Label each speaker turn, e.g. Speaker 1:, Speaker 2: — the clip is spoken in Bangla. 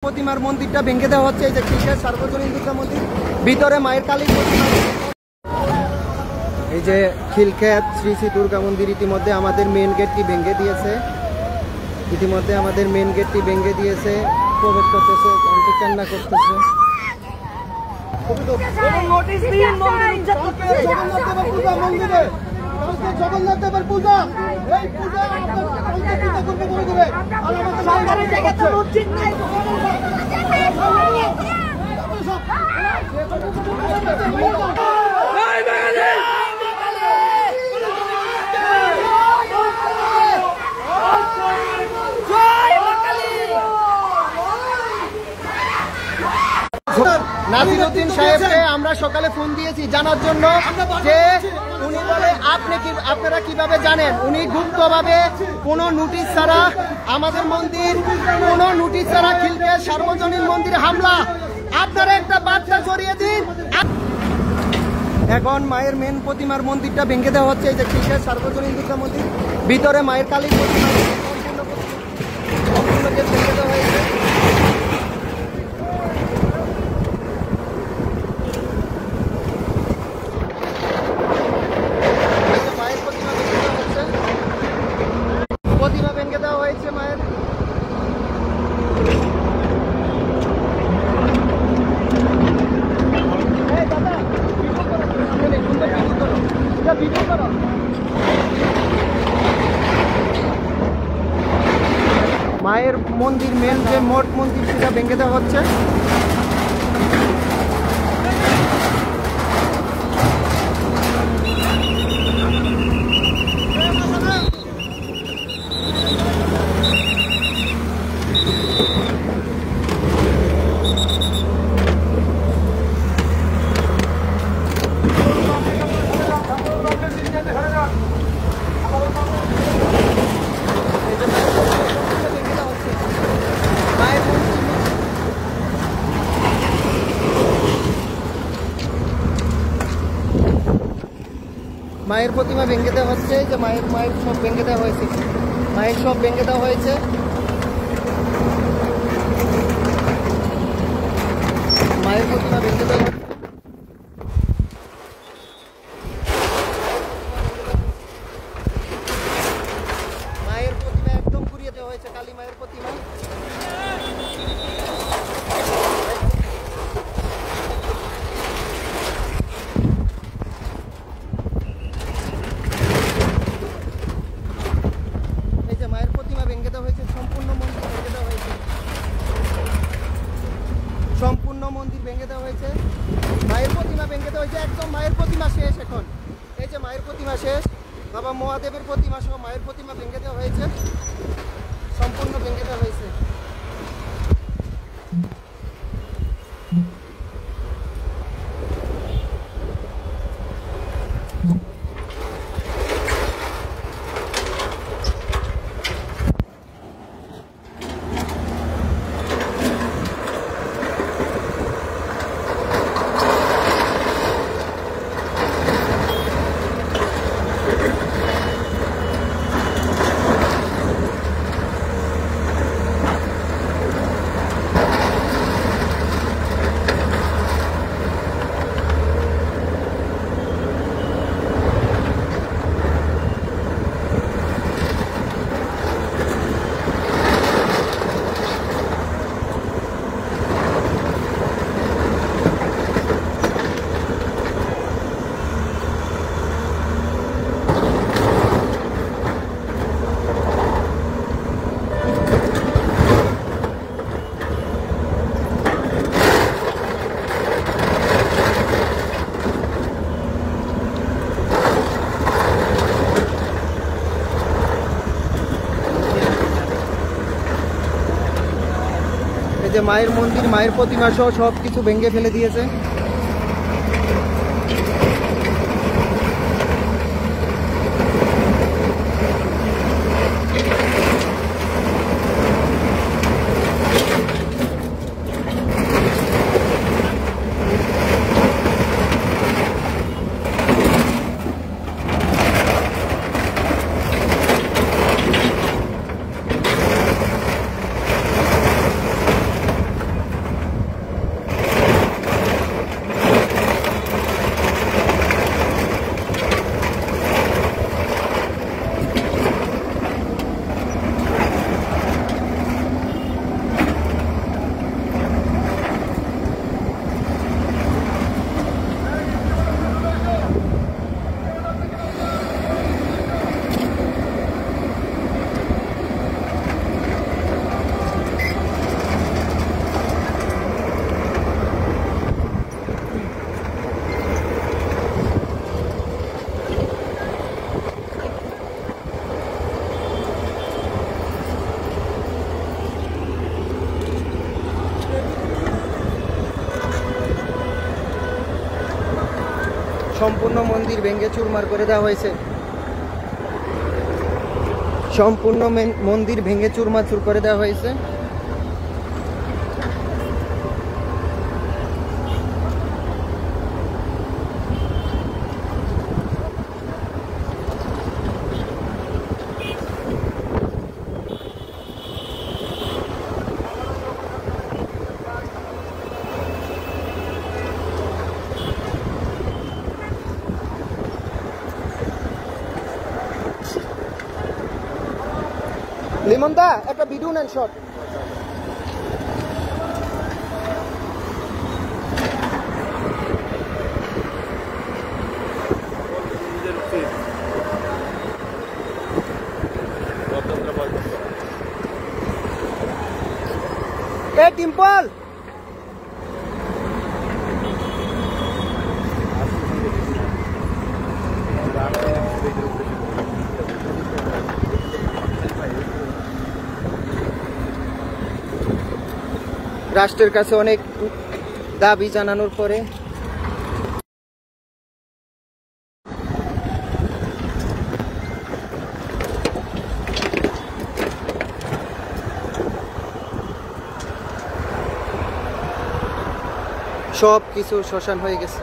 Speaker 1: প্রতিমার মন্দিরটা ভেঙে দেওয়া হচ্ছে। এই যে খিলক্ষেত সার্বজনীন দুর্গা মন্দির, ভিতরে মায়ের কালী প্রতিমা। এই যে খিলক্ষেত শ্রী শ্রী দুর্গা মন্দির ইতিমধ্যে আমাদের মেন গেটটি ভেঙে দিয়েছে। প্রবেশ করতেছে, কান্না করতেছে। জগন্নাথ দেবের পূজা, এই পূজা সরকারের জায়গা তো উচিত নাই। নাসিরউদ্দিন সাহেবকে আমরা সকালে ফোন দিয়েছি জানার জন্য যে উনি বলে আপনারা কিভাবে জানেন উনি গুপ্তভাবে কোনো নোটিশ ছাড়া আমাদের মন্দির, কোনো নোটিশ ছাড়া খিলক্ষেত সার্বজনীন মন্দিরে হামলা। আপনারা একটা বার্তা ছড়িয়ে দিন। এখন মায়ের মেন প্রতিমার মন্দিরটা ভেঙে দেওয়া হচ্ছে। এই যে খিলক্ষেত সার্বজনীন দুর্গা মন্দির, ভিতরে মায়ের কালী প্রতিমা সম্পূর্ণ ভেঙে দেওয়া হয়েছে। প্রতিমা ভেঙে দেওয়া হয়েছে মায়ের। মায়ের মন্দির মেন যে মঠ মন্দির সেটা ভেঙে দেওয়া হচ্ছে। মায়ের প্রতিমা ভেঙে দেওয়া হচ্ছে। যে মায়ের সব ভেঙে দেওয়া হয়েছে, মায়ের সব ভেঙে দেওয়া হয়েছে। মায়ের প্রতিমা ভেঙে দেওয়া হচ্ছে। মায়ের প্রতিমা একদম পুড়িয়ে দেওয়া হয়েছে, কালী মায়ের প্রতিমা। মায়ের প্রতিমা ভেঙে দেওয়া হয়েছে, সম্পূর্ণ মন্দির ভেঙে দেওয়া হয়েছে, সম্পূর্ণ মন্দির ভেঙে দেওয়া হয়েছে। মায়ের প্রতিমা ভেঙে দেওয়া হয়েছে, একদম মায়ের প্রতিমা শেষ। এখন এই যে মায়ের প্রতিমা শেষ, বাবা মহাদেবের প্রতিমা সহ মায়ের প্রতিমা ভেঙে দেওয়া হয়েছে, সম্পূর্ণ ভেঙে দেওয়া হয়েছে। এই যে মায়ের মন্দির, মায়ের প্রতিমা সহ সব কিছু ভেঙে ফেলে দিয়েছে। সম্পূর্ণ মন্দির ভেঙে চুরমার করে দেওয়া হয়েছে। সম্পূর্ণ মন্দির ভেঙে চুরমাচুর করে দেওয়া হয়েছে। লিমন দা একটা ভিডিও নেন শট। এ টিম্পল রাষ্ট্রের কাছে অনেক দাবি জানানোর পরে সব কিছু শ্মশান হয়ে গেছে।